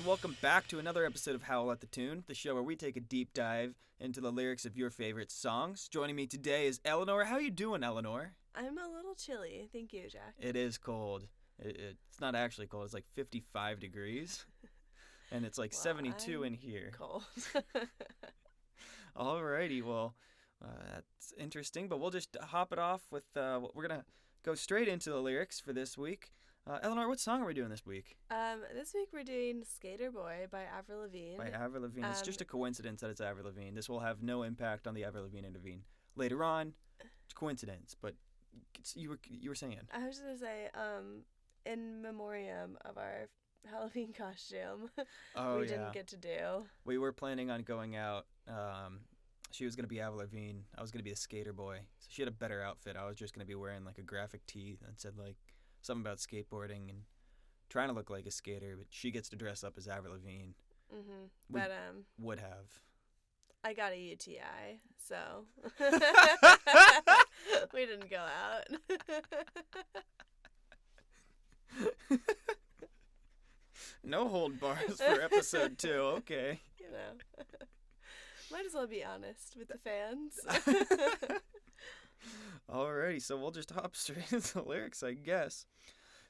and welcome back to another episode of Howl at the Tune, the show where we take a deep dive into the lyrics of your favorite songs. Joining me today is Eleanor. How you doing, Eleanor? I'm a little chilly. Thank you, Jack. It is cold. It's not actually cold. It's like 55 degrees, and it's like 72 in here. Cold. Alrighty, well, that's interesting, but we'll just hop it off with, we're going to go straight into the lyrics for this week. Eleanor, what song are we doing this week? This week we're doing Sk8r Boi by Avril Lavigne. By Avril Lavigne. It's just a coincidence that it's Avril Lavigne. This will have no impact on the Avril Lavigne intervene. Later on, it's coincidence, but you were saying. I was going to say, in memoriam of our Halloween costume, we didn't get to do. We were planning on going out. She was going to be Avril Lavigne. I was going to be the Sk8r Boi. So she had a better outfit. I was just going to be wearing like a graphic tee that said like something about skateboarding and trying to look like a skater, but she gets to dress up as Avril Lavigne. Mm-hmm. But would have. I got a UTI, so we didn't go out. No hold bars for episode 2. Okay. You know, might as well be honest with the fans. Alrighty, so we'll just hop straight into the lyrics, I guess.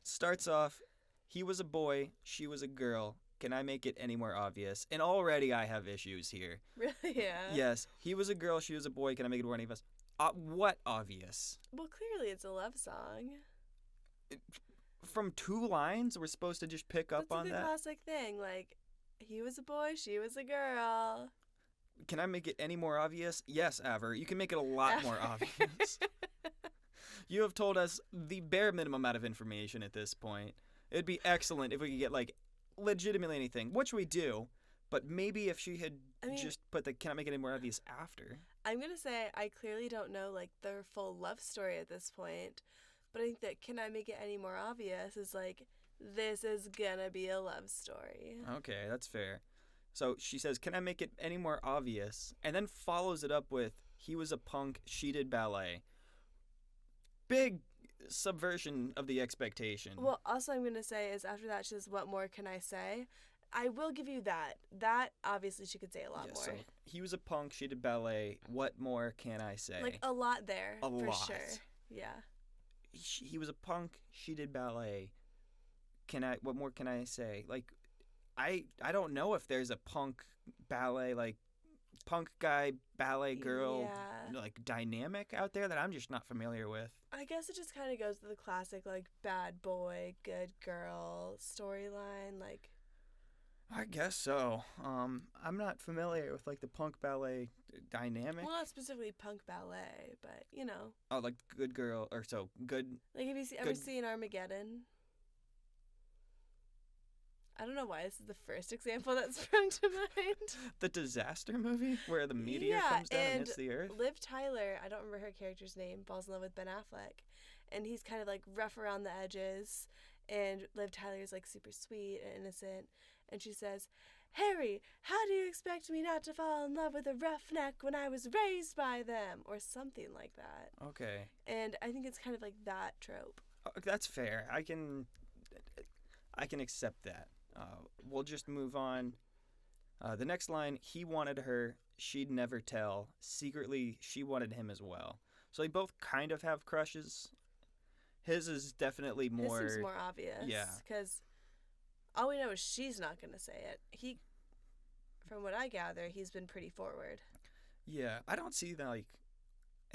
Starts off, he was a boy, she was a girl. Can I make it any more obvious? And already I have issues here. Really? Yeah. Yes, he was a girl, she was a boy. Can I make it more obvious? What obvious? Well, clearly it's a love song. From 2 lines, we're supposed to just pick up on that? That's the classic thing. Like, he was a boy, she was a girl. Can I make it any more obvious? Yes, Aver. You can make it a lot more obvious. You have told us the bare minimum amount of information at this point. It'd be excellent if we could get, like, legitimately anything, which we do, but maybe if she had just put the can I make it any more obvious after. I'm going to say I clearly don't know, like, their full love story at this point, but I think that can I make it any more obvious is, like, this is gonna be a love story. Okay, that's fair. So she says, can I make it any more obvious? And then follows it up with, he was a punk, she did ballet. Big subversion of the expectation. Well, also I'm going to say is after that she says, what more can I say? I will give you that. That, obviously, she could say a lot more. So he was a punk, she did ballet. What more can I say? Like, a lot there, for sure. Yeah. He was a punk, she did ballet. What more can I say? Like, I don't know if there's a punk ballet, like, punk guy, ballet girl, like, dynamic out there that I'm just not familiar with. I guess it just kind of goes to the classic, like, bad boy, good girl storyline, like. I guess so. I'm not familiar with, like, the punk ballet dynamic. Well, not specifically punk ballet, but, you know. Oh, like, good girl, or so, good. Like, have you ever seen Armageddon? I don't know why this is the first example that sprung to mind. The disaster movie where the meteor comes down and hits the earth? Liv Tyler, I don't remember her character's name, falls in love with Ben Affleck. And he's kind of like rough around the edges. And Liv Tyler's like super sweet and innocent. And she says, Harry, how do you expect me not to fall in love with a roughneck when I was raised by them? Or something like that. Okay. And I think it's kind of like that trope. That's fair. I can accept that. We'll just move on. The next line, he wanted her, she'd never tell. Secretly, she wanted him as well. So they both kind of have crushes. His is definitely more. His seems more obvious. Yeah. Because all we know is she's not going to say it. From what I gather, he's been pretty forward. Yeah, I don't see like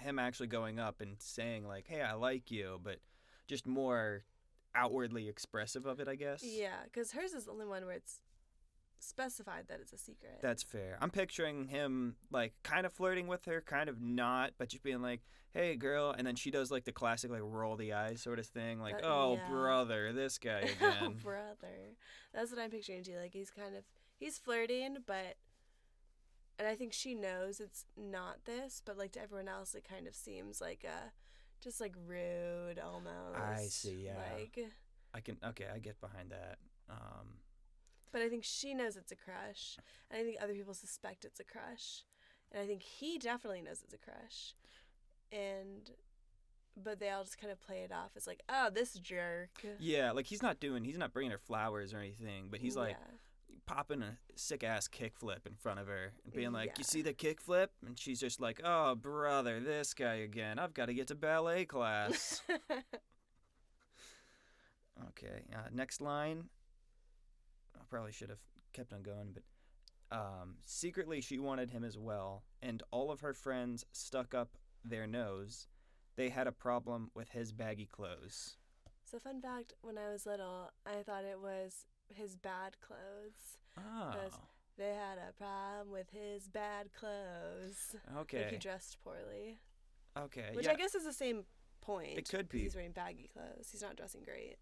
him actually going up and saying like, hey, I like you, but just more outwardly expressive of it, I guess. Yeah, because hers is the only one where it's specified that it's a secret. That's fair. I'm picturing him like kind of flirting with her, kind of not, but just being like, hey girl, and then she does like the classic like roll the eyes sort of thing, like, brother, this guy again. Oh, brother. That's what I'm picturing too. Like he's flirting, and I think she knows it's not this, but like to everyone else it kind of seems like just like rude almost. I see, yeah. Like I get behind that. But I think she knows it's a crush, and I think other people suspect it's a crush, and I think he definitely knows it's a crush, but they all just kind of play it off as like, oh, this jerk. Yeah, like he's not bringing her flowers or anything, but he's like popping a sick ass kickflip in front of her and being like, Yeah. "You see the kickflip?" And she's just like, "Oh, brother, this guy again. I've got to get to ballet class." Okay, next line. I probably should have kept on going, but secretly she wanted him as well, and all of her friends stuck up their nose. They had a problem with his baggy clothes. So fun fact, when I was little, I thought it was his bad clothes. Oh, They had a problem with his bad clothes. okay. Like he dressed poorly. Okay, Which yeah. I guess is the same point. It could 'cause be. He's wearing baggy clothes. He's not dressing great.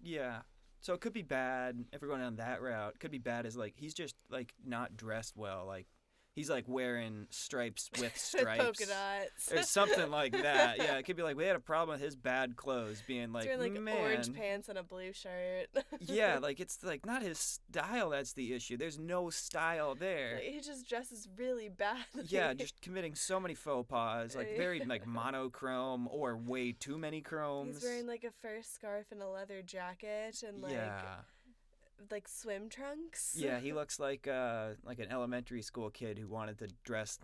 Yeah. So it could be bad if we're going down that route. It could be bad as like he's just like not dressed well. Like he's like wearing stripes with stripes. Polka dots. Or something like that. Yeah, it could be like we had a problem with his bad clothes being like, He's wearing like man. orange pants and a blue shirt. Yeah, like it's like not his style that's the issue. There's no style there. Like, he just dresses really badly. Yeah, just committing so many faux pas, like very like monochrome or way too many chromes. He's wearing like a fur scarf and a leather jacket and like swim trunks. Yeah, he looks like an elementary school kid who wanted to dress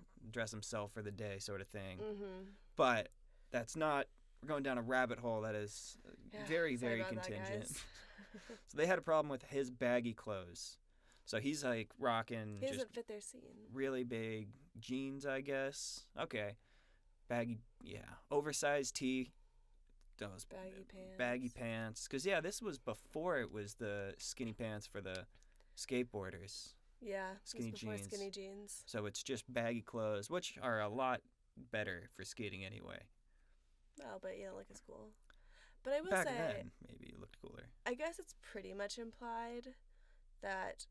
himself for the day, sort of thing. Mm-hmm. But that's not. We're going down a rabbit hole that is very, sorry very about that, contingent. guys. So they had a problem with his baggy clothes. So he's like rocking He just doesn't fit their scene. really big jeans, I guess. Okay, baggy, yeah, oversized tee. Those baggy pants. Because, yeah, this was before it was the skinny pants for the skateboarders. Yeah, Skinny it was before jeans. skinny jeans. So it's just baggy clothes, which are a lot better for skating anyway. Oh, but you don't look as cool. But I will Back say, then, maybe it looked cooler. I guess it's pretty much implied that.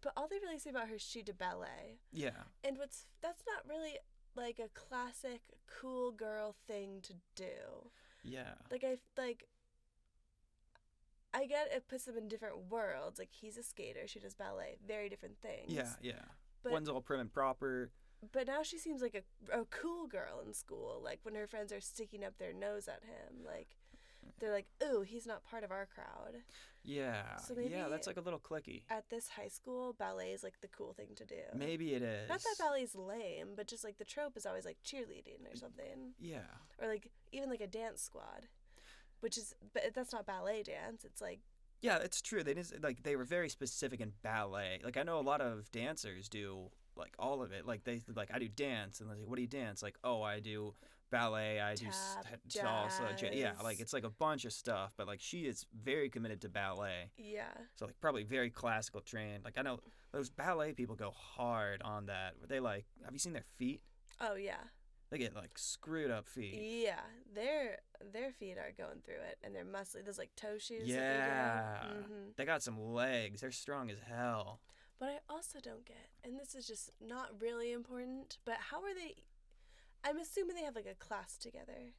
But all they really say about her is she did ballet. Yeah. And that's not really like a classic cool girl thing to do. Yeah. I get it puts them in different worlds. Like he's a skater, she does ballet, very different things. Yeah, yeah. But, One's all prim and proper. But now she seems like a cool girl in school. Like when her friends are sticking up their nose at him, like they're like, "Ooh, he's not part of our crowd." Yeah. So maybe yeah, that's like a little clicky. At this high school, ballet is like the cool thing to do. Maybe it is. Not that ballet's lame, but just like the trope is always like cheerleading or something. Yeah. Or like even like a dance squad, but that's not ballet dance. It's like. Yeah, it's true. They were very specific in ballet. Like I know a lot of dancers do like all of it. Like I do dance, and they're like, "What do you dance?" Like, "Oh, I do ballet. I do salsa." Yeah, like it's like a bunch of stuff. But like she is very committed to ballet. Yeah. So like probably very classical trained. Like I know those ballet people go hard on that. They like, have you seen their feet? Oh yeah. They get like screwed up feet. Yeah, their feet are going through it, and they're muscly. Those like toe shoes. Yeah, Mm-hmm. They got some legs. They're strong as hell. But I also don't get, and this is just not really important, but how are they? I'm assuming they have like a class together.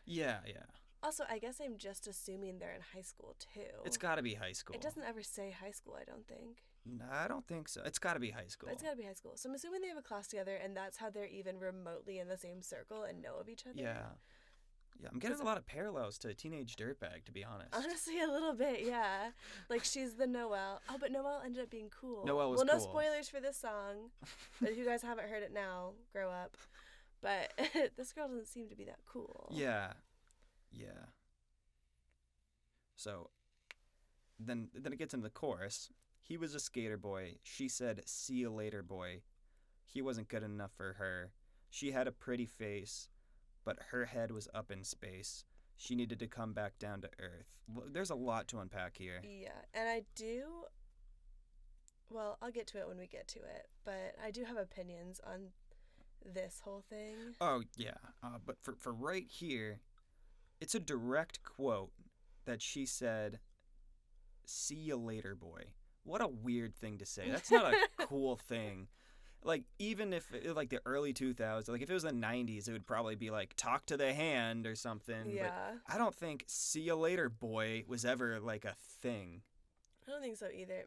Yeah, yeah. Also, I guess I'm just assuming they're in high school too. It's got to be high school. It doesn't ever say high school, I don't think. No, I don't think so. It's got to be high school. But it's got to be high school. So I'm assuming they have a class together, and that's how they're even remotely in the same circle and know of each other. Yeah. Yeah, I'm getting a lot of parallels to Teenage Dirtbag, to be honest. Honestly, a little bit, yeah. Like, she's the Noelle. Oh, but Noelle ended up being cool. Noelle was cool. cool. No spoilers for this song. But if you guys haven't heard it now, grow up. But this girl doesn't seem to be that cool. Yeah. Yeah. So, then it gets into the chorus. He was a skater boy. She said, "See you later, boy." He wasn't good enough for her. She had a pretty face, but her head was up in space. She needed to come back down to earth. There's a lot to unpack here. Yeah, and I do. Well, I'll get to it when we get to it, but I do have opinions on this whole thing. Oh, yeah. But for right here, it's a direct quote that she said, "See you later, boy." What a weird thing to say. That's not a cool thing. Like, even if, like, the early 2000s, like, if it was the 90s, it would probably be, like, "talk to the hand" or something. Yeah. But I don't think "see you later, boy" was ever, like, a thing. I don't think so either.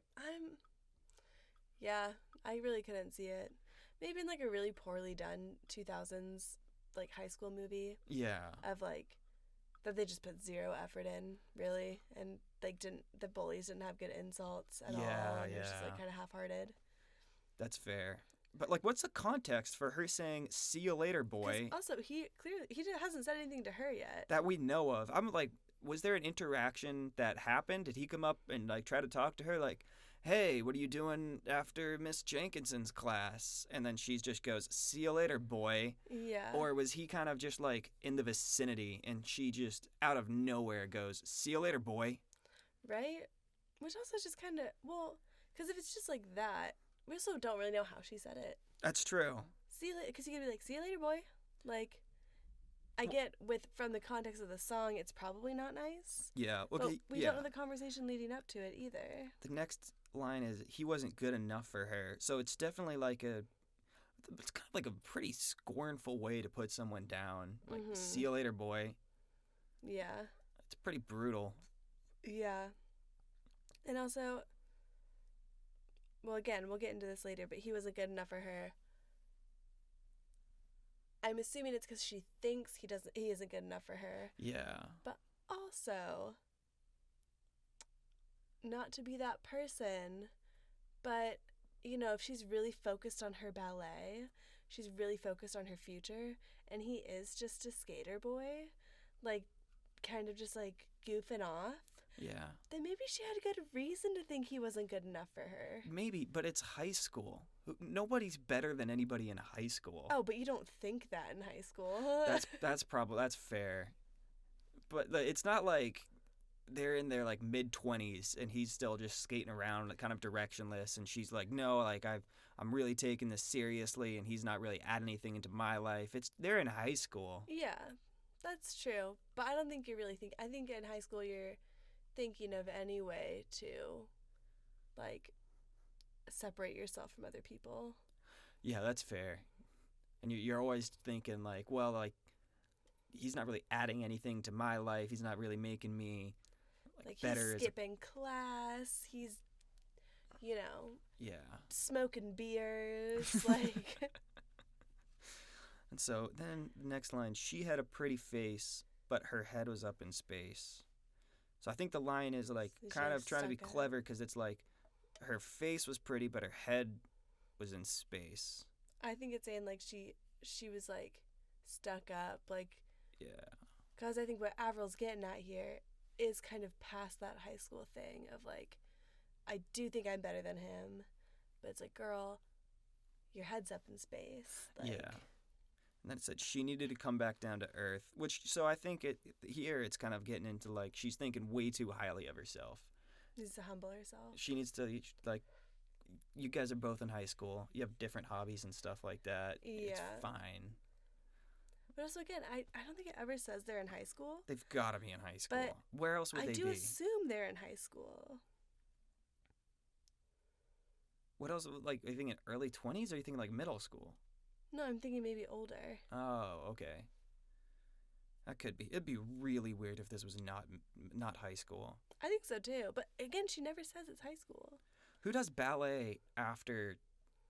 Yeah, I really couldn't see it. Maybe in, like, a really poorly done 2000s, like, high school movie. Yeah. Of, like, that they just put zero effort in, really. And the bullies didn't have good insults at Yeah, all, and it was just yeah. like kind of half-hearted. That's fair. But like, what's the context for her saying "See you later, 'Cause boy"? also he hasn't said anything to her yet. That we know of. I'm like, was there an interaction that happened? Did he come up and like try to talk to her like, "Hey, what are you doing after Miss Jenkinson's class?" And then she just goes, "See you later, boy." Yeah. Or was he kind of just like in the vicinity and she just out of nowhere goes, "See you later, boy"? Right? Which also just kind of, well, because if it's just like that, we also don't really know how she said it. That's true. See you later, because you could be like, "See you later, boy." Like, I get from the context of the song, it's probably not nice. Yeah. But Okay. we Yeah. don't know the conversation leading up to it either. The next line is he wasn't good enough for her. So it's definitely like it's kind of like a pretty scornful way to put someone down. Like, Mhm. "See you later, boy." Yeah. It's pretty brutal. Yeah. And also, well, again, we'll get into this later, but he wasn't good enough for her. I'm assuming it's because she thinks he isn't good enough for her. Yeah. But also, not to be that person, but, if she's really focused on her ballet, she's really focused on her future, and he is just a skater boy, like, kind of just, like, goofing off, Yeah. then maybe she had a good reason to think he wasn't good enough for her. Maybe, but it's high school. Nobody's better than anybody in high school. Oh, but you don't think that in high school. That's fair. But it's not like they're in their like mid-20s and he's still just skating around like, kind of directionless, and she's like, "No, like I'm really taking this seriously," and he's not really adding anything into my life. They're in high school. Yeah, that's true. But I don't think you're really thinking. I think in high school you're thinking of any way to, like, separate yourself from other people. Yeah, that's fair. And you're always thinking like, well, like he's not really adding anything to my life. He's not really making me Like better. he's skipping class. He's, Yeah. smoking beers. Like, And so then the next line, she had a pretty face, but her head was up in space. So I think the line is like So she kind was of trying to be stuck up. clever because it's like her face was pretty, but her head was in space. I think it's saying like she was like stuck up, like, Yeah. because I think what Avril's getting at here is kind of past that high school thing of like, I do think I'm better than him, but it's like, girl, your head's up in space. Like, Yeah. And then it said she needed to come back down to earth, so I think it's kind of getting into like she's thinking way too highly of herself. needs to humble herself. She needs to like, you guys are both in high school. You have different hobbies and stuff like that. It's Yeah. fine. But also, again, I don't think it ever says they're in high school. They've got to be in high school. But Where else would I they do be? assume they're in high school. What else? Like, are you thinking early 20s or are you thinking like middle school? No, I'm thinking maybe older. Oh, okay. That could be. It'd be really weird if this was not high school. I think so too. But again, she never says it's high school. Who does ballet after,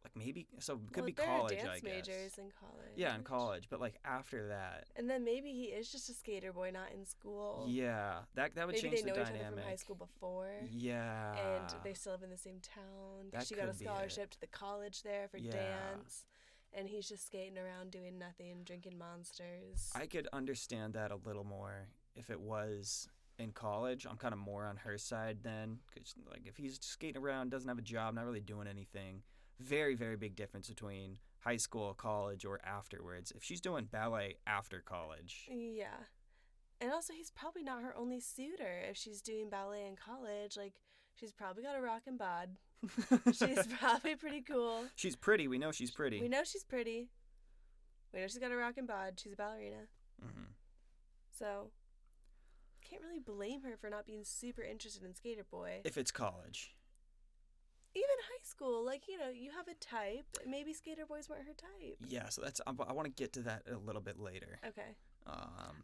like maybe? So it could Well, be there college, are dance I guess. majors in college. Yeah, in college, but like after that. And then maybe he is just a skater boy, not in school. Yeah, that would Maybe change they the know each dynamic. other from high school before. Yeah. And they still live in the same town. That She got a could be it. scholarship to the college there for Yeah. dance. And he's just skating around doing nothing, drinking monsters. I could understand that a little more if it was in college. I'm kind of more on her side then, because like if he's skating around, doesn't have a job, not really doing anything, very, very big difference between high school, college, or afterwards. If she's doing ballet after college, Yeah. And also, he's probably not her only suitor. If she's doing ballet in college, like, she's probably got a rockin' bod. She's probably pretty cool. she's pretty. We know she's pretty. We know she's pretty. We know she's got a rockin' bod. She's a ballerina. Mm-hmm. So, can't really blame her for not being super interested in Sk8r Boi. If it's college. Even high school, like, you have a type. Maybe Sk8r Bois weren't her type. Yeah, so I want to get to that a little bit later. Okay.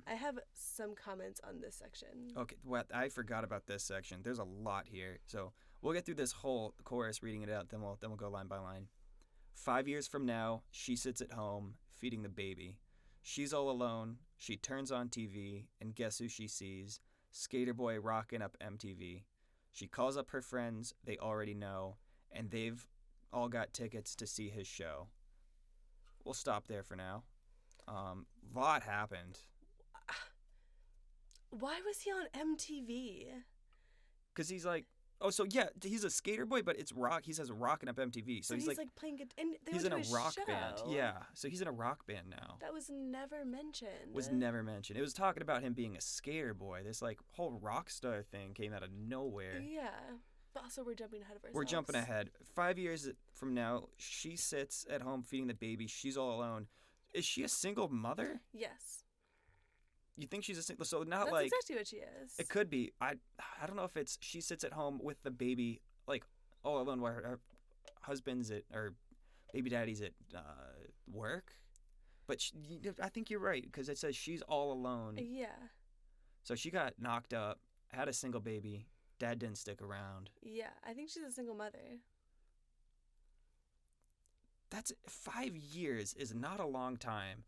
I have some comments on this section. Okay, I forgot about this section. There's a lot here. So we'll get through this whole chorus reading it out, then we'll go line by line. 5 years from now, she sits at home, feeding the baby. She's all alone. She turns on TV, and guess who she sees? Sk8r Boi rocking up MTV. She calls up her friends they already know, and they've all got tickets to see his show. We'll stop there for now. Lot happened. Why was he on MTV? Because he's like, oh, so yeah, he's a Sk8r Boi, but it's rock. He says rocking up MTV. So he's like playing guitar. And they he's went in to a rock show. band. Yeah, so he's in a rock band now. That was never mentioned. Was never mentioned. It was talking about him being a Sk8r Boi. This like whole rock star thing came out of nowhere. Yeah. But also we're jumping ahead of ourselves. We're jumping ahead. 5 years from now, she sits at home feeding the baby. She's all alone. Is she a single mother? Yes. You think she's a single? So not That's like exactly what she is. it could be. I don't know if it's she sits at home with the baby like all alone while her husband's at or baby daddy's at work. But I think you're right because it says she's all alone. Yeah. So she got knocked up, had a single baby. Dad didn't stick around. Yeah, I think she's a single mother. That's 5 years is not a long time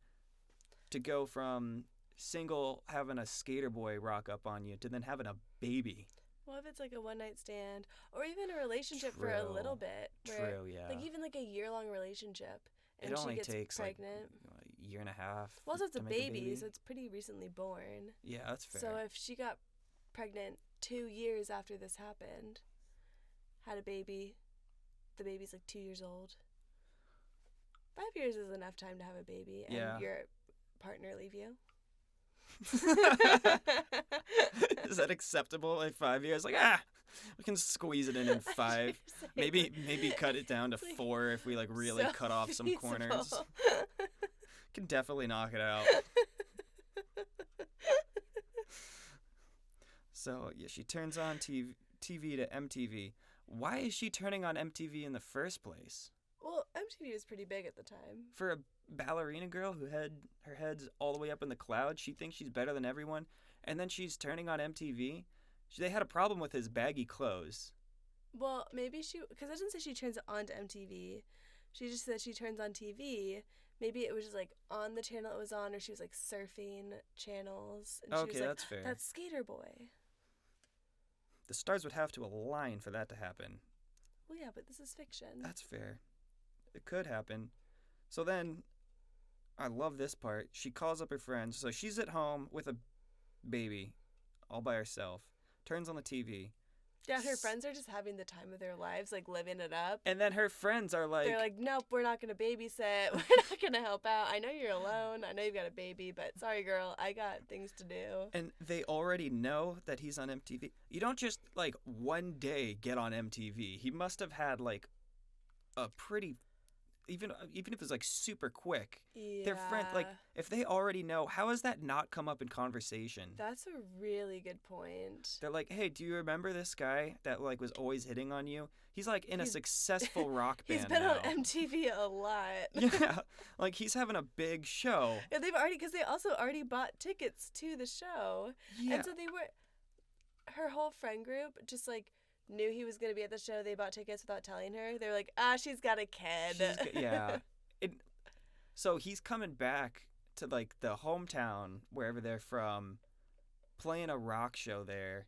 to go from single having a Sk8r Boi rock up on you to then having a baby. Well, if it's like a one-night stand or even a relationship for a little bit. True, yeah. Like even like a year-long relationship. And it she only gets takes pregnant. like a year and a half. Well, also it's to a make baby, so it's pretty recently born. Yeah, that's fair. So if she got pregnant 2 years after this happened, had a baby, the baby's like 2 years old. 5 years is enough time to have a baby, and your partner leave you. Is that acceptable? Like 5 years? Like we can squeeze it in 5. Maybe cut it down to 4 if we like really so cut off some feasible. corners. Can definitely knock it out. So yeah, she turns on TV to MTV. Why is she turning on MTV in the first place? Well, MTV was pretty big at the time. For a ballerina girl who had her head's all the way up in the clouds, she thinks she's better than everyone, and then she's turning on MTV. They had a problem with his baggy clothes. Well, maybe because it doesn't say she turns it on to MTV. She just said she turns on TV. Maybe it was just like on the channel it was on, or she was like surfing channels. And Okay, she was like, that's fair. That's Sk8r Boi. The stars would have to align for that to happen. Well, yeah, but this is fiction. That's fair. It could happen. So then, I love this part. She calls up her friends. So she's at home with a baby, all by herself. Turns on the TV. Yeah, her friends are just having the time of their lives, like living it up. And then her friends are like... They're like, nope, we're not going to babysit. We're not going to help out. I know you're alone. I know you've got a baby, but sorry, girl. I got things to do. And they already know that he's on MTV. You don't just, like, one day get on MTV. He must have had, like, a pretty... Even if it's, like, super quick. Yeah. Their friend, like, if they already know, how has that not come up in conversation? That's a really good point. They're like, hey, do you remember this guy that, like, was always hitting on you? He's, like, in a successful rock band He's been now. on MTV a lot. Yeah, like, he's having a big show. And because they also already bought tickets to the show. Yeah. And so her whole friend group just, like, knew he was going to be at the show. They bought tickets without telling her. They were like, she's got a kid. Yeah. So he's coming back to, like, the hometown, wherever they're from, playing a rock show there.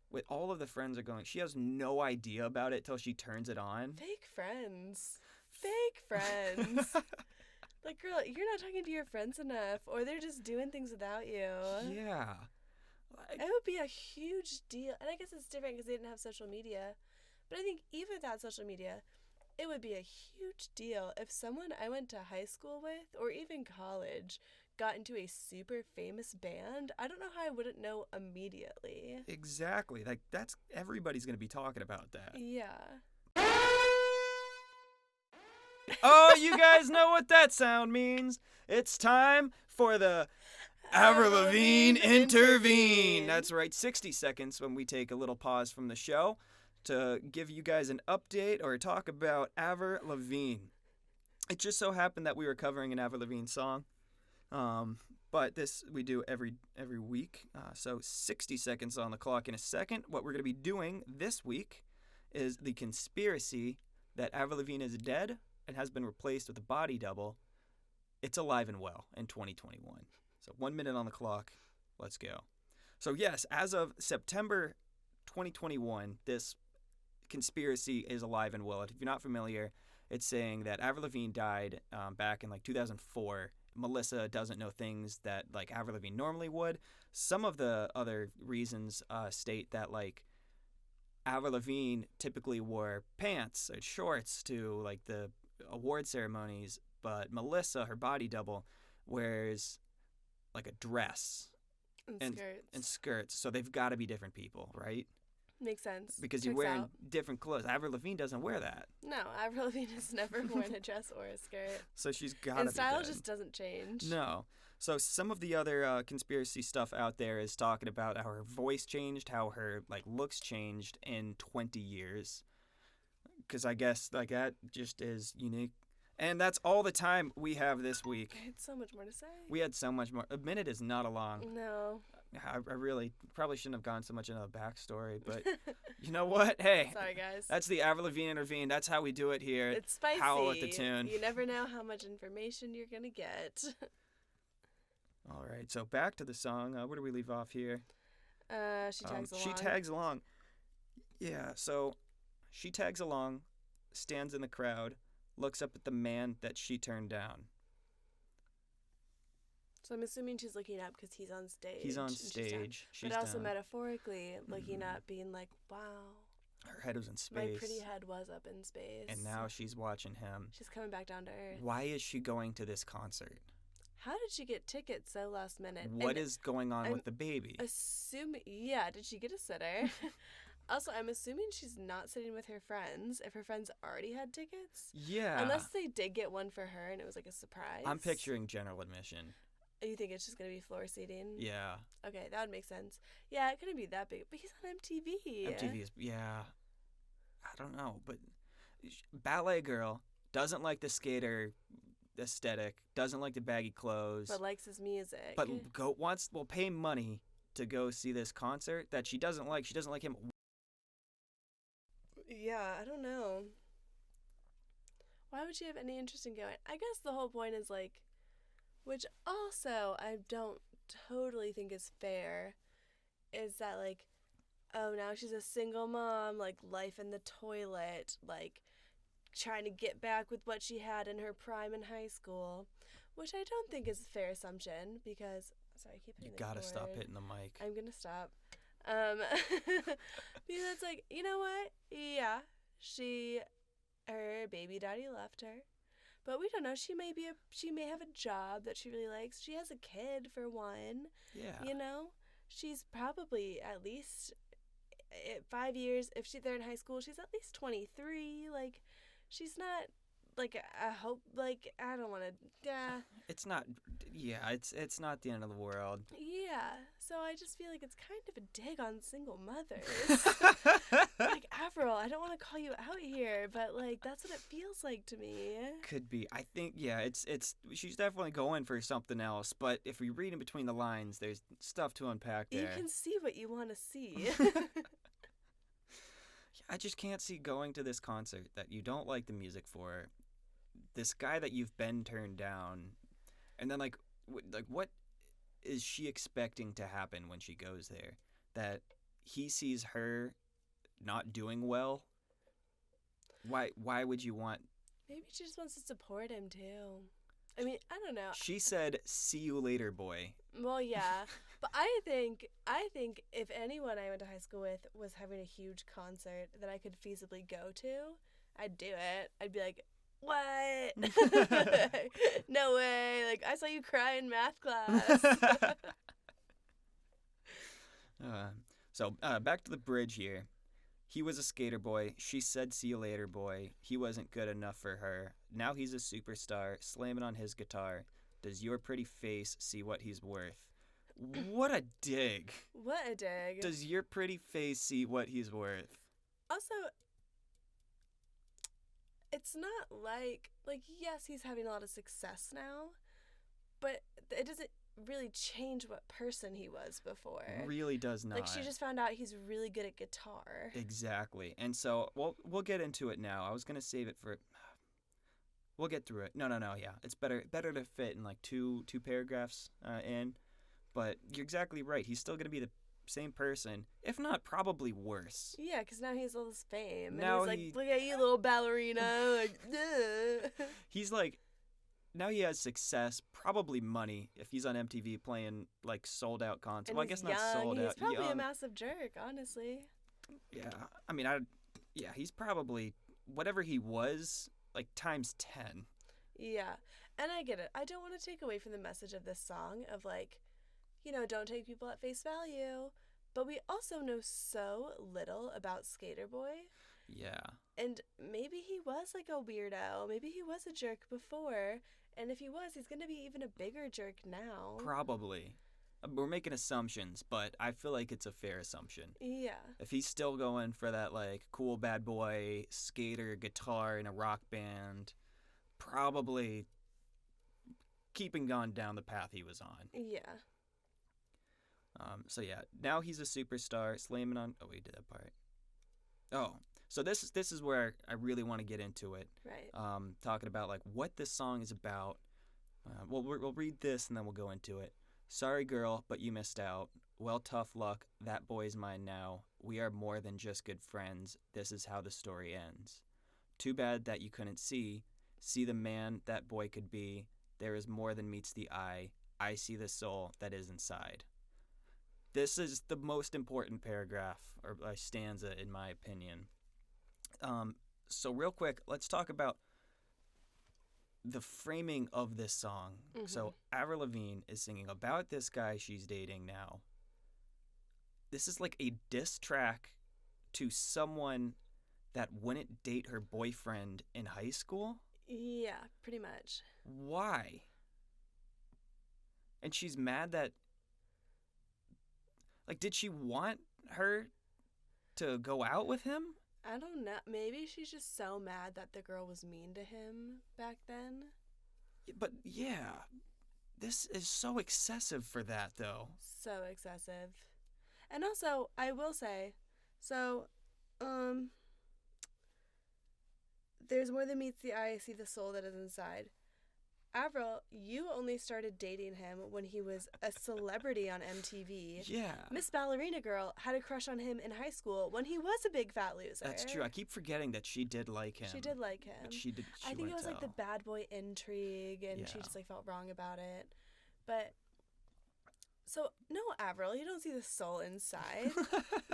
With all of the friends are going. She has no idea about it till she turns it on. Fake friends. Like, girl, you're not talking to your friends enough, or they're just doing things without you. Yeah. It would be a huge deal. And I guess it's different because they didn't have social media. But I think even without social media, it would be a huge deal if someone I went to high school with or even college got into a super famous band. I don't know how I wouldn't know immediately. Exactly. Like, everybody's going to be talking about that. Yeah. Oh, you guys know what that sound means. It's time for the Avril Lavigne Intervene. That's right, 60 seconds when we take a little pause from the show to give you guys an update or talk about Avril Lavigne. It just so happened that we were covering an Avril Lavigne song, but this we do every week. So 60 seconds on the clock in a second. What we're going to be doing this week is the conspiracy that Avril Lavigne is dead and has been replaced with a body double. It's alive and well in 2021. So 1 minute on the clock. Let's go. So yes, as of September 2021, this conspiracy is alive and well. If you're not familiar, it's saying that Avril Lavigne died back in like 2004. Melissa doesn't know things that like Avril Lavigne normally would. Some of the other reasons state that like Avril Lavigne typically wore pants and shorts to like the award ceremonies, but Melissa, her body double, wears like a dress and skirts. So they've got to be different people, right? Makes sense. Because you're wearing different clothes. Avril Lavigne doesn't wear that. No, Avril Lavigne has never worn a dress or a skirt. So she's got to be And style dead. just doesn't change. No. So some of the other conspiracy stuff out there is talking about how her voice changed, how her like looks changed in 20 years. Because I guess like that just is unique. And that's all the time we have this week. I had so much more to say. We had so much more. A minute is not a long. No. I really probably shouldn't have gone so much into the backstory, but you know what? Hey. Sorry, guys. That's the Avril Lavigne intervene. That's how we do it here. It's spicy. Howl at the tune. You never know how much information you're going to get. All right, so back to the song. Where do we leave off here? She tags along. She tags along. Yeah, so she tags along, stands in the crowd, looks up at the man that she turned down. So I'm assuming she's looking up because he's on stage. He's on stage. She's but also down. metaphorically looking up, being like, wow. Her head was in space. My pretty head was up in space. And now she's watching him. She's coming back down to earth. Why is she going to this concert? How did she get tickets so last minute? What is going on with the baby? Yeah, did she get a sitter? Also, I'm assuming she's not sitting with her friends if her friends already had tickets. Yeah. Unless they did get one for her and it was like a surprise. I'm picturing general admission. You think it's just going to be floor seating? Yeah. Okay, that would make sense. Yeah, it couldn't be that big. But he's on MTV. MTV is, yeah. I don't know, but ballet girl doesn't like the skater aesthetic, doesn't like the baggy clothes. But likes his music. But will pay money to go see this concert that she doesn't like. She doesn't like him. Yeah, I don't know. Why would she have any interest in going? I guess the whole point is like, which also I don't totally think is fair, is that like, oh, now she's a single mom, like life in the toilet, like trying to get back with what she had in her prime in high school, which I don't think is a fair assumption because, sorry, I keep hitting You gotta stop hitting the mic. I'm gonna stop. Because it's like, you know what? Yeah, her baby daddy left her. But we don't know. She may have a job that she really likes. She has a kid for one. Yeah. You know, she's probably at least 5 years. If they're in high school, she's at least 23. Like, she's not like I hope. Like, I don't want to. Yeah. It's not. Yeah. It's not the end of the world. Yeah. So I just feel like it's kind of a dig on single mothers. Like, Avril, I don't want to call you out here, but like that's what it feels like to me. Could be. I think. Yeah. It's. She's definitely going for something else. But if we read in between the lines, there's stuff to unpack there. You can see what you want to see. I just can't see going to this concert that you don't like the music for. This guy that you've been turned down, and then like what is she expecting to happen when she goes there? That he sees her not doing well? Why would you want? Maybe she just wants to support him too. I mean, I don't know. She said, "See you later, boy." Well, yeah, but I think if anyone I went to high school with was having a huge concert that I could feasibly go to, I'd do it. I'd be like, what? No way. Like, I saw you cry in math class. So back to the bridge here. He was a skater boy. She said, "See you later, boy." He wasn't good enough for her. Now he's a superstar, slamming on his guitar. Does your pretty face see what he's worth? What a dig. What a dig. Does your pretty face see what he's worth? Also, it's not like, yes, he's having a lot of success now, but it doesn't really change what person he was before. Really does not. Like, she just found out he's really good at guitar. Exactly. And so, we'll get into it now. I was going to save it for... We'll get through it. No, yeah. It's better to fit in like two paragraphs in. But you're exactly right. He's still going to be same person, if not probably worse. Yeah, because now he has all this fame. Now and he's like, look at you, little ballerina. Like, He's like, now he has success, probably money, if he's on MTV playing like sold out concerts. and Well, I he's guess not young. sold He's out. probably a Young. massive jerk, honestly. Yeah, I mean, yeah, he's probably whatever he was, like times 10. Yeah, and I get it. I don't want to take away from the message of this song of like, don't take people at face value. But we also know so little about Sk8r Boi. Yeah. And maybe he was like a weirdo. Maybe he was a jerk before. And if he was, he's going to be even a bigger jerk now. Probably. We're making assumptions, but I feel like it's a fair assumption. Yeah. If he's still going for that like cool bad boy skater guitar in a rock band, probably keeping on down the path he was on. Yeah. So yeah, now he's a superstar, slamming on. Oh, we did that part. Oh, so this is where I really want to get into it. Right. Talking about like what this song is about. We'll read this and then we'll go into it. Sorry, girl, but you missed out. Well, tough luck. That boy's mine now. We are more than just good friends. This is how the story ends. Too bad that you couldn't see the man that boy could be. There is more than meets the eye. I see the soul that is inside. This is the most important paragraph or stanza in my opinion. So real quick, let's talk about the framing of this song. Mm-hmm. So Avril Lavigne is singing about this guy she's dating now. This is like a diss track to someone that wouldn't date her boyfriend in high school. Yeah, pretty much. Why? And she's mad that, like, did she want her to go out with him? I don't know. Maybe she's just so mad that the girl was mean to him back then. But yeah, this is so excessive for that, though. So excessive. And also, I will say, so, there's more than meets the eye, I see the soul that is inside. Avril, you only started dating him when he was a celebrity on MTV. Yeah. Miss Ballerina Girl had a crush on him in high school when he was a big fat loser. That's true. I keep forgetting that she did like him. She did like him. But she I think it was like the tell. bad boy intrigue, and she Yeah. just like felt wrong about it. But so no, Avril, you don't see the soul inside.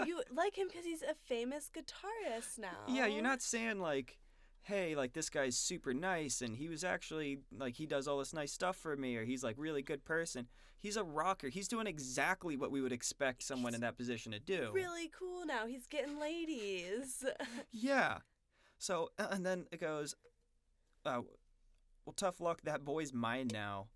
You like him because he's a famous guitarist now. Yeah, you're not saying like, hey, like this guy's super nice and he was actually like he does all this nice stuff for me, or he's like really good person. He's a rocker. He's doing exactly what we would expect someone in that position to do. Really cool now. He's getting ladies. Yeah. So and then it goes, well, tough luck. That boy's mine now.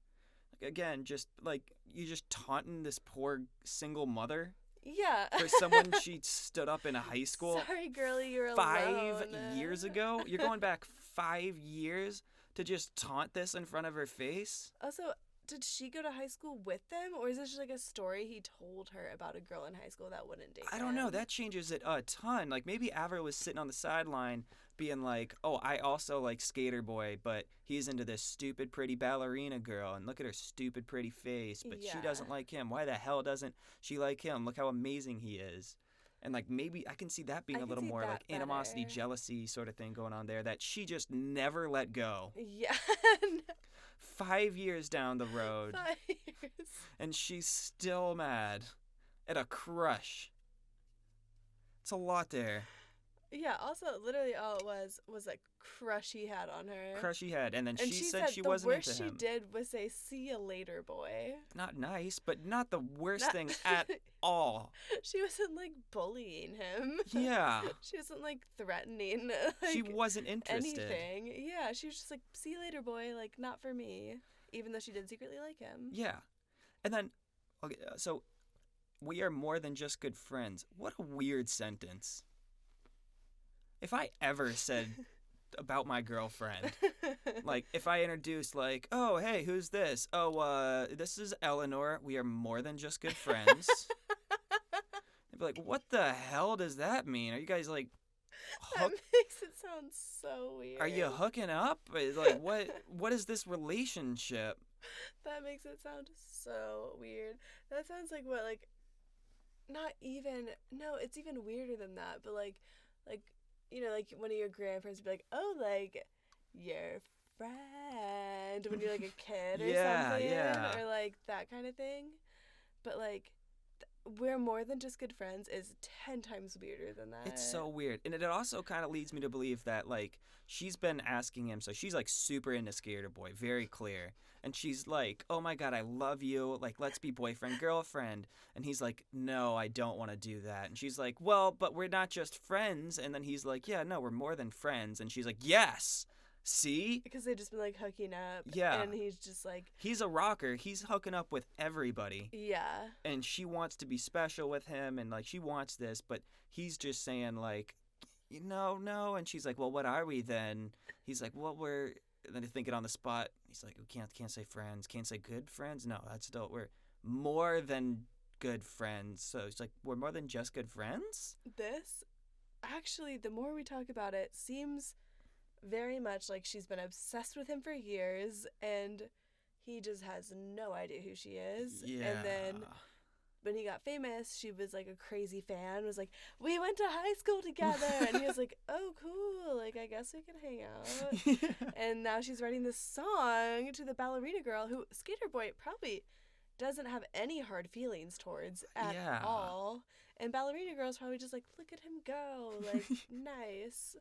Like, again, just like you just taunting this poor single mother. Yeah. For someone she stood up in a high school. Sorry, girlie, you're 5 alone. years ago. You're going back 5 years to just taunt this in front of her face. Also, did she go to high school with them, or is this just like a story he told her about a girl in high school that wouldn't date I don't know. him? That changes it a ton. Like maybe Avril was sitting on the sideline being like, oh, I also like Sk8r Boi, but he's into this stupid pretty ballerina girl, and look at her stupid pretty face, but she Yeah. doesn't like him. Why the hell doesn't she like him? Look how amazing he is. And like maybe I can see that being I a can little see more that like animosity, better. jealousy sort of thing going on there that she just never let go. Yeah. 5 years down the road, 5 years. and she's still mad at a crush. It's a lot there. Yeah, also, literally all it was a crush he had on her. Crush he had, and then And she said she wasn't the into worst she him. did was say, "See you later, boy." Not nice, but not the worst Not- thing at all. She wasn't like bullying him. Yeah. She wasn't like threatening. She like, wasn't interested. anything. Yeah, she was just like, "See you later, boy." Like, not for me. Even though she did secretly like him. Yeah. And then, okay, so we are more than just good friends. What a weird sentence. If I ever said about my girlfriend, like if I introduced like, oh, hey, who's this? Oh, this is Eleanor. We are more than just good friends. They'd be like, what the hell does that mean? Are you guys like, That makes it sound so weird. are you hooking up? Like, what is this relationship? That makes it sound so weird. That sounds like what, like, not even, no, it's even weirder than that. But like, like one of your grandparents would be like, oh, like, your friend when you're like a kid or Yeah, something, yeah. or like that kind of thing. But like, we're more than just good friends is 10 times weirder than that. It's so weird. And it also kind of leads me to believe that, like, she's been asking him. So she's, like, super into Sk8r Boi, very clear. And she's like, oh my God, I love you. Like, let's be boyfriend, girlfriend. And he's like, no, I don't want to do that. And she's like, well, but we're not just friends. And then he's like, yeah, no, we're more than friends. And she's like, yes. See? Because they've just been like hooking up. Yeah. And he's just like, He's a rocker. He's hooking up with everybody. yeah. And she wants to be special with him, and like she wants this, but he's just saying like, no. And she's like, well, what are we then? He's like, well, we're. And then thinking on the spot, he's like, we can't say friends, can't say good friends. No, that's still we're more than good friends. So it's like we're more than just good friends. This, actually, the more we talk about it, seems very much like she's been obsessed with him for years, and he just has no idea who she is. Yeah. And then when he got famous, she was like a crazy fan, was like, we went to high school together. And he was like, oh, cool, like, I guess we can hang out. Yeah. And now she's writing this song to the ballerina girl who Sk8r Boi probably doesn't have any hard feelings towards at Yeah. all. And ballerina girl's probably just like, look at him go, like, nice.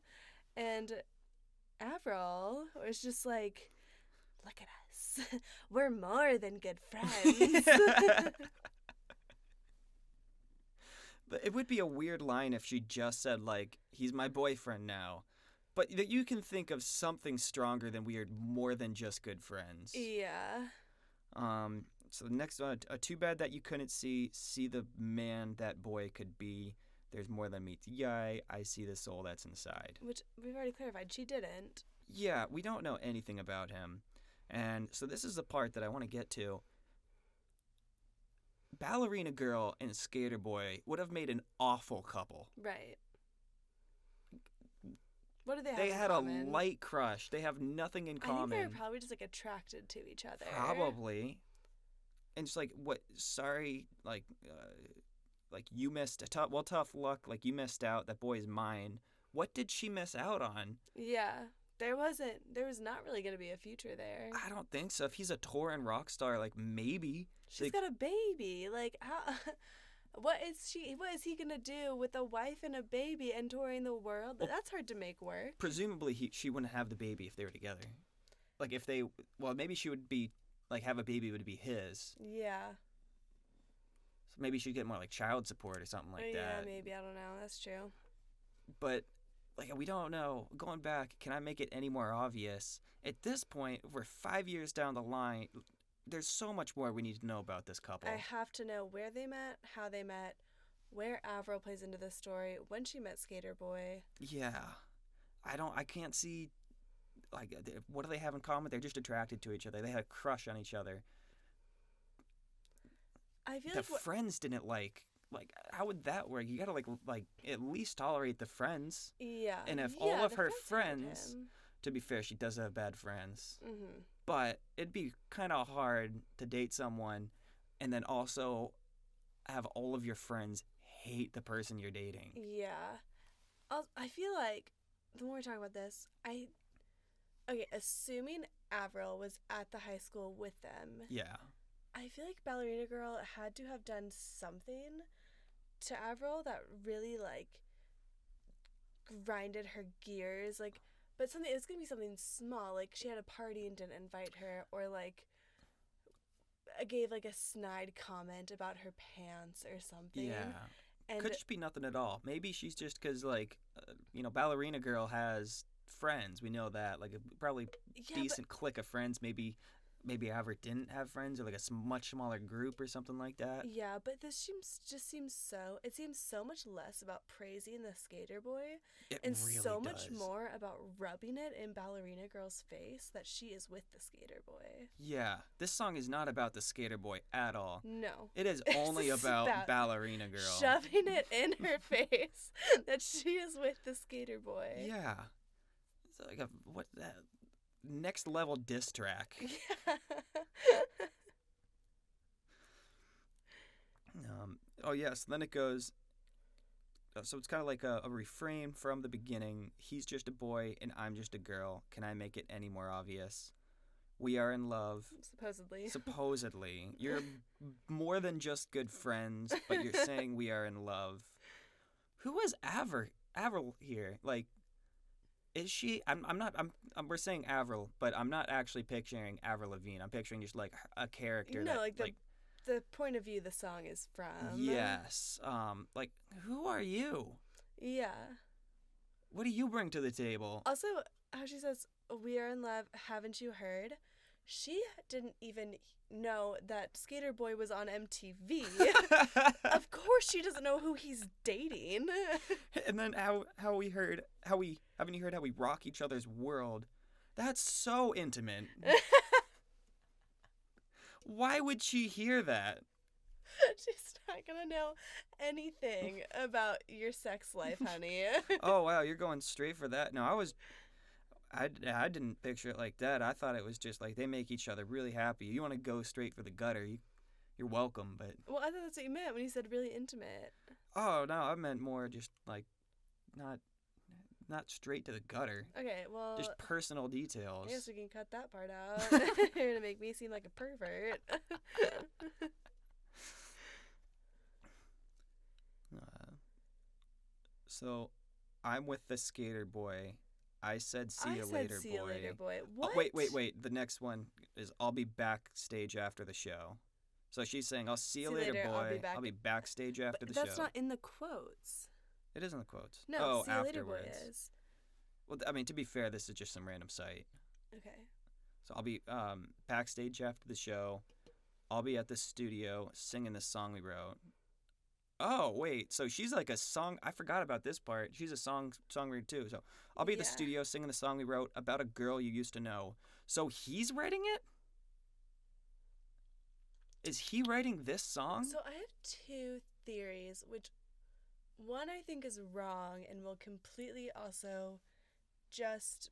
And Avril was just like, look at us. We're more than good friends. Yeah. But it would be a weird line if she just said, like, he's my boyfriend now. But that you can think of something stronger than weird, more than just good friends. Yeah. So the next one, too bad that you couldn't see the man that boy could be. There's more than meets the eye. I see the soul that's inside. Which we've already clarified, she didn't. Yeah, we don't know anything about him. And so this is the part that I want to get to. Ballerina Girl and Sk8r Boi would have made an awful couple. Right. What do they have They in had common? a light crush. They have nothing in I common. think they're probably just like attracted to each other. Probably. And it's like, what? Sorry, like you missed a tough luck. Like you missed out. That boy's mine. What did she miss out on? Yeah. There was not really going to be a future there. I don't think so. If he's a touring rock star, like maybe. She's got a baby. Like, how, what is he going to do with a wife and a baby and touring the world? Well, that's hard to make work. Presumably, she wouldn't have the baby if they were together. Like if they, well, maybe she would be like have a baby would be his. Yeah. So maybe she'd get more like child support or something like that. Yeah, maybe. I don't know. That's true. But like we don't know. Going back, can I make it any more obvious? At this point, we're 5 years down the line. There's so much more we need to know about this couple. I have to know where they met, how they met, where Avril plays into this story, when she met Sk8r Boi. Yeah. I can't see, like, what do they have in common? They're just attracted to each other. They had a crush on each other. I feel The like friends didn't like, how would that work? You gotta, like, at least tolerate the friends. yeah. And if yeah, all of the her hated friends, him. to be fair, she does have bad friends. Mhm. But it'd be kind of hard to date someone and then also have all of your friends hate the person you're dating. Yeah. I feel like the more we talk about this, assuming Avril was at the high school with them, Yeah. I feel like Ballerina Girl had to have done something to Avril that really, like, grinded her gears, like, but something, it's gonna be something small, like she had a party and didn't invite her, or like gave like a snide comment about her pants or something. Yeah. And Could just be nothing at all. Maybe she's just because, like, Ballerina Girl has friends. We know that. Like, probably yeah, decent clique of friends. Maybe Avril didn't have friends or, like, a much smaller group or something like that. yeah, but this seems so much less about praising the Sk8r Boi It and really so does. much more about rubbing it in Ballerina Girl's face that she is with the Sk8r Boi. Yeah. This song is not about the Sk8r Boi at all. No. It is only It's about Ballerina Girl. Shoving it in her face that she is with the Sk8r Boi. Yeah. It's like what that next level diss track. Yeah. Oh yes. Then it goes. So it's kind of like a refrain from the beginning. He's just a boy and I'm just a girl. Can I make it any more obvious? We are in love. Supposedly. Supposedly. You're more than just good friends, but you're saying we are in love. Who is Avril here? Like, is she? We're saying Avril, but I'm not actually picturing Avril Lavigne. I'm picturing just like a character. No, that, like the point of view the song is from. Yes. Like, who are you? Yeah. What do you bring to the table? Also, how she says, "We are in love, haven't you heard?" She didn't even know that Sk8r Boi was on MTV. Of course she doesn't know who he's dating. And then haven't you heard how we rock each other's world? That's so intimate. Why would she hear that? She's not gonna know anything about your sex life, honey. Oh wow, you're going straight for that. No, I didn't picture it like that. I thought it was just like they make each other really happy. You want to go straight for the gutter, you're welcome, but... Well, I thought that's what you meant when you said really intimate. Oh, no, I meant more just like not straight to the gutter. Okay, well... Just personal details. I guess we can cut that part out. You're gonna make me seem like a pervert. So, I'm with the Sk8r Boi. I said see you later, see you boy. later, boy. What? Oh, wait. The next one is I'll be backstage after the show. So she's saying I'll see you later, boy. I'll be backstage after the show. That's not in the quotes. It is in the quotes. No, oh, see you later, afterwards. boy is. Well, I mean, to be fair, this is just some random site. Okay. So I'll be backstage after the show. I'll be at the studio singing the song we wrote. Oh, wait. So she's like a song. I forgot about this part. She's a songwriter too. So I'll be at the studio singing the song we wrote about a girl you used to know. So he's writing it? Is he writing this song? So I have two theories, which one I think is wrong and will completely also just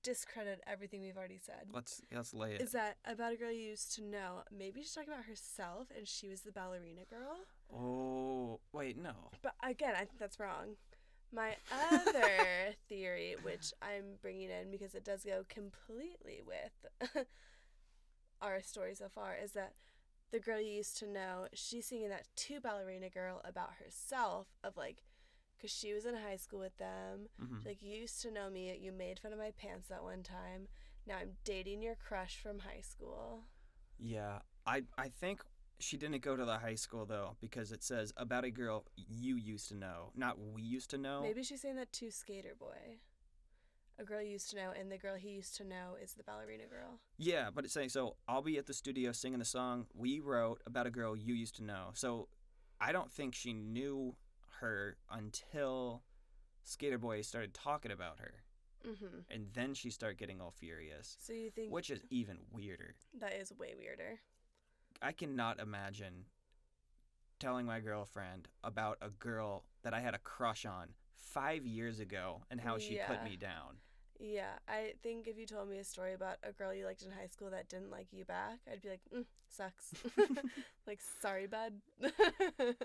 discredit everything we've already said. Let's lay it. Is that about a girl you used to know? Maybe she's talking about herself and she was the ballerina girl. Oh, wait, no. But again, I think that's wrong. My other theory, which I'm bringing in because it does go completely with our story so far, is that the girl you used to know, she's singing that to ballerina girl about herself, of like, because she was in high school with them. Mm-hmm. Like, you used to know me. You made fun of my pants that one time. Now I'm dating your crush from high school. Yeah, I think she didn't go to the high school, though, because it says about a girl you used to know, not we used to know. Maybe she's saying that to Sk8r Boi. A girl you used to know, and the girl he used to know is the ballerina girl. Yeah, but it's saying, so I'll be at the studio singing the song we wrote about a girl you used to know. So I don't think she knew her until Sk8r Boi started talking about her. Mm-hmm. And then she started getting all furious. So you think... Which is even weirder. That is way weirder. I cannot imagine telling my girlfriend about a girl that I had a crush on 5 years ago and how she put me down. Yeah, I think if you told me a story about a girl you liked in high school that didn't like you back, I'd be like, sucks. Like, sorry, bud.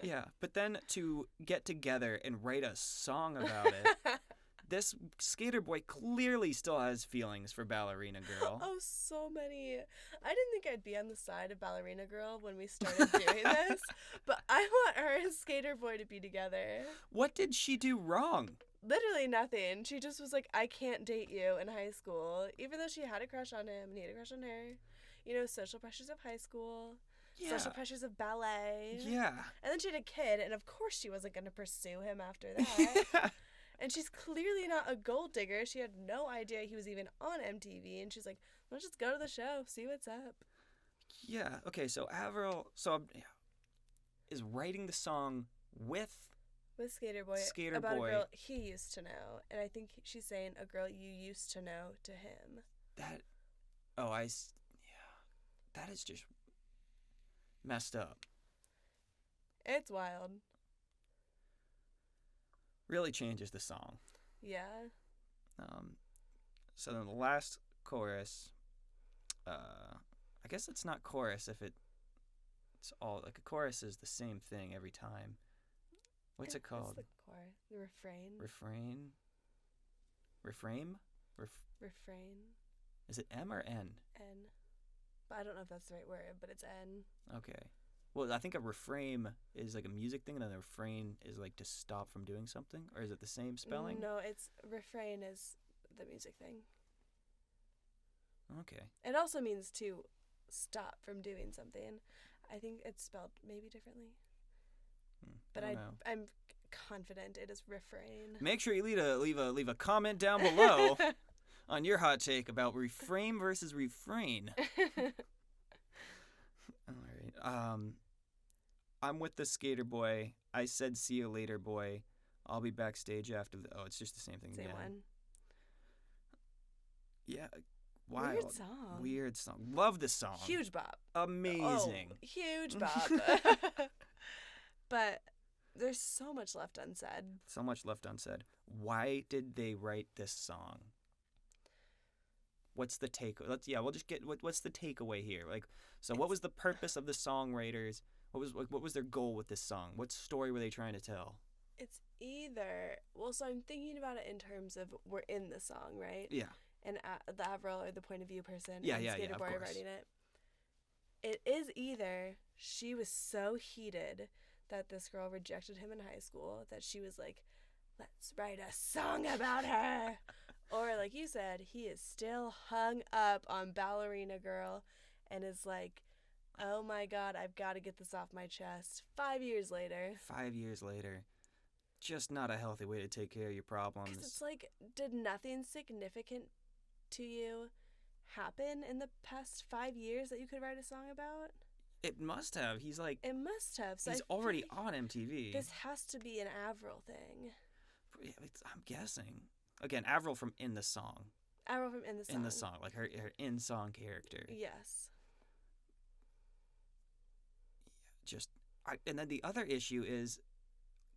Yeah, but then to get together and write a song about it, this Sk8r Boi clearly still has feelings for Ballerina Girl. Oh, so many. I didn't think I'd be on the side of Ballerina Girl when we started doing this, but I want her and Sk8r Boi to be together. What did she do wrong? Literally nothing. She just was like, I can't date you in high school, even though she had a crush on him and he had a crush on her. You know, social pressures of high school. Yeah. Social pressures of ballet. Yeah. And then she had a kid, and of course she wasn't going to pursue him after that. Yeah. And she's clearly not a gold digger. She had no idea he was even on MTV, and she's like, let's just go to the show, see what's up. Yeah. Okay, so Avril is writing the song with Sk8r Boi. Sk8r about Boi. a girl he used to know. And I think she's saying a girl you used to know to him. That is just messed up. It's wild. Really changes the song. Yeah. So then the last chorus, I guess it's not chorus if it It's all like a chorus is the same thing every time. What's it called? What's the chorus? The refrain. Refrain? Refrain. Is it M or N? N. But I don't know if that's the right word, but it's N. Okay. Well, I think a refrain is like a music thing, and then a refrain is like to stop from doing something, or is it the same spelling? No, it's refrain is the music thing. Okay. It also means to stop from doing something. I think it's spelled maybe differently. But I'm confident it is refrain. Make sure you leave a comment down below on your hot take about refrain versus refrain. All right. I'm with the Sk8r Boi. I said see you later, boy. I'll be backstage after the... Oh, it's just the same thing Same again. one. Yeah. Wild. Weird song. Love this song. Huge bop. Amazing. Oh, huge bop. But there's so much left unsaid. So much left unsaid. Why did they write this song? What's the take? We'll just get what's the takeaway here? Like, so what was the purpose of the songwriters? What was their goal with this song? What story were they trying to tell? It's either so I'm thinking about it in terms of we're in the song, right? Yeah. And the Avril or the point of view person. Yeah, and Sk8r Boi of course. writing it. It is either she was so heated that this girl rejected him in high school that she was like, let's write a song about her. Or like you said, he is still hung up on Ballerina Girl and is like, oh my God, I've got to get this off my chest. 5 years later. 5 years later. Just not a healthy way to take care of your problems. Because it's like, did nothing significant to you happen in the past 5 years that you could write a song about? It must have. He's like... It must have. So he's already on MTV. This has to be an Avril thing. I'm guessing. Again, Avril from In the Song. Avril from In the Song. In the Song. Like her in-song character. Yes. And then the other issue is,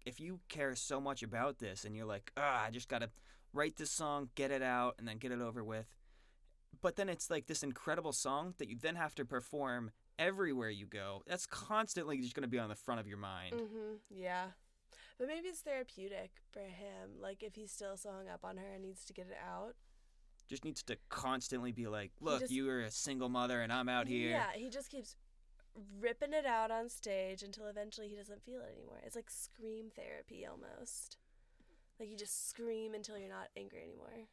if you care so much about this and you're like, I just got to write this song, get it out, and then get it over with. But then it's like this incredible song that you then have to perform everywhere you go. That's constantly just going to be on the front of your mind. Mm-hmm. Yeah. But maybe it's therapeutic for him. Like, if he's still so hung up on her and needs to get it out. Just needs to constantly be like, look, you are a single mother and I'm out here. Yeah, he just keeps ripping it out on stage until eventually he doesn't feel it anymore. It's like scream therapy almost. Like you just scream until you're not angry anymore.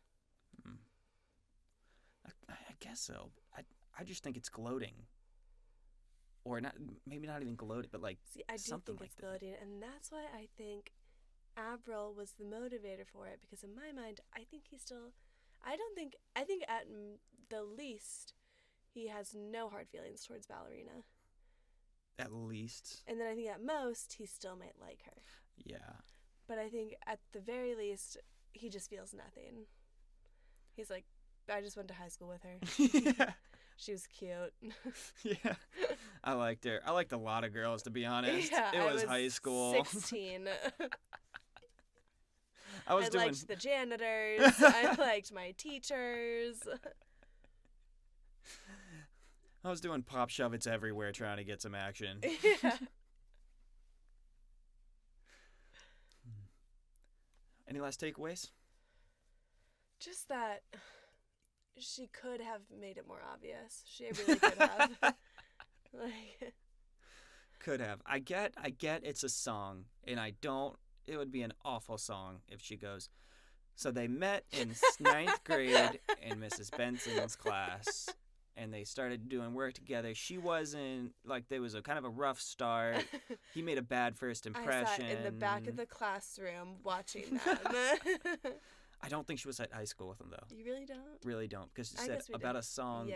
I guess so. I just think it's gloating. Or not, maybe not even gloating, but like I do something think like it's gloating, and that's why I think Avril was the motivator for it, because in my mind, I think I think at the least, he has no hard feelings towards Ballerina. At least. And then I think at most, he still might like her. Yeah. But I think at the very least, he just feels nothing. He's like, I just went to high school with her. Yeah. She was cute. Yeah. I liked her. I liked a lot of girls, to be honest. Yeah, it was high school. 16. I liked the janitors. I liked my teachers. I was doing pop shove-its everywhere trying to get some action. Yeah. Any last takeaways? Just that she could have made it more obvious. She really could have. Could have. I get it's a song, and it would be an awful song if she goes, so they met in 9th grade in Mrs. Benson's class, and they started doing work together. She wasn't, like, there was a kind of a rough start. He made a bad first impression. I sat in the back of the classroom watching them. I don't think she was at high school with him, though. You really don't? Really don't, because she said about a song,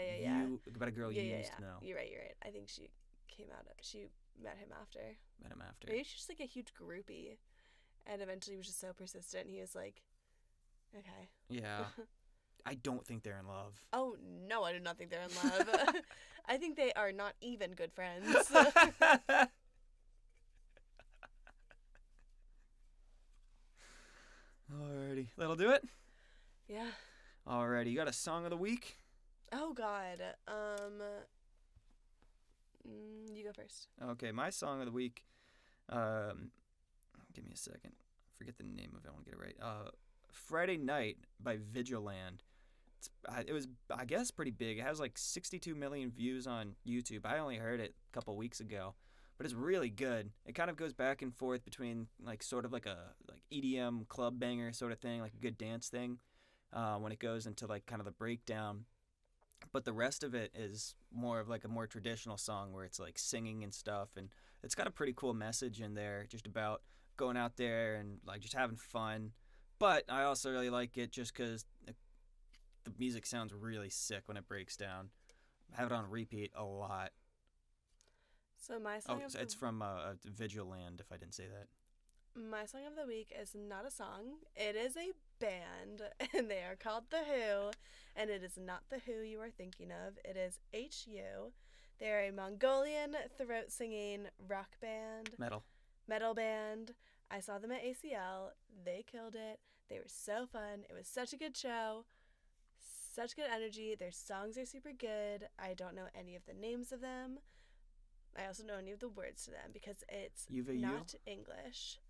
about a girl you used to know. You're right. I think she met him after. Maybe she's just like a huge groupie, and eventually was just so persistent, and he was like, okay. Yeah. I don't think they're in love. Oh, no, I do not think they're in love. I think they are not even good friends. Alrighty. That'll do it? Yeah. Alrighty. You got a song of the week? Oh, God. You go first. Okay, my song of the week. Give me a second. Forget the name of it. I want to get it right. Friday Night by Vigiland. It was, I guess, pretty big. It has like 62 million views on YouTube. I only heard it a couple weeks ago, but it's really good. It kind of goes back and forth between like sort of like a EDM club banger sort of thing, like a good dance thing, when it goes into like kind of the breakdown. But the rest of it is more of like a more traditional song where it's like singing and stuff, and it's got a pretty cool message in there, just about going out there and like just having fun. But I also really like it just because the music sounds really sick when it breaks down. I have it on repeat a lot. So my song of it's from Vigiland, if I didn't say that. My song of the week is not a song. It is a band, and they are called The Who, and it is not The Who you are thinking of. It is HU. They are a Mongolian throat-singing rock band. Metal band. I saw them at ACL. They killed it. They were so fun. It was such a good show. Such good energy. Their songs are super good. I don't know any of the names of them. I also know any of the words to them because it's not English.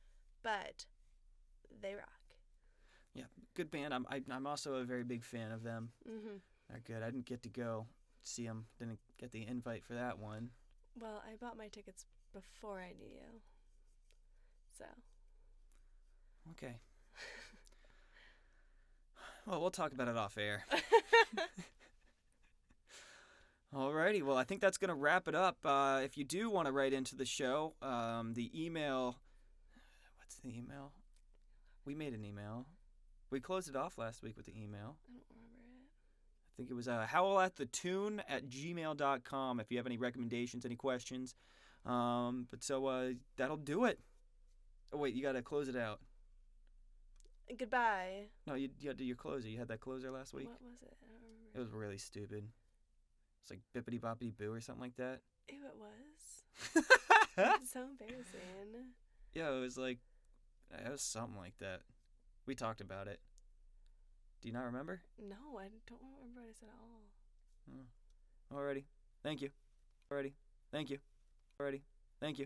But they rock. Yeah, good band. I'm also a very big fan of them. Mm-hmm. They're good. I didn't get to go see them. Didn't get the invite for that one. Well, I bought my tickets before I knew you. So. Okay. Well, we'll talk about it off air. Alrighty, well, I think that's going to wrap it up. If you do want to write into the show, the email... What's the email? We made an email. We closed it off last week with the email. I don't remember it. I think it was howlathetune@gmail.com if you have any recommendations, any questions. But so that'll do it. Oh, wait, you got to close it out. Goodbye. No, you had to do your closer. You had that closer last week. What was it? I don't remember. It was really stupid. It's like bippity boppity boo or something like that. Ew, it was. It's so embarrassing. Yeah, it was something like that. We talked about it. Do you not remember? No, I don't remember what I said at all. Oh. Alrighty. Thank you. Alrighty. Thank you. Alrighty. Thank you.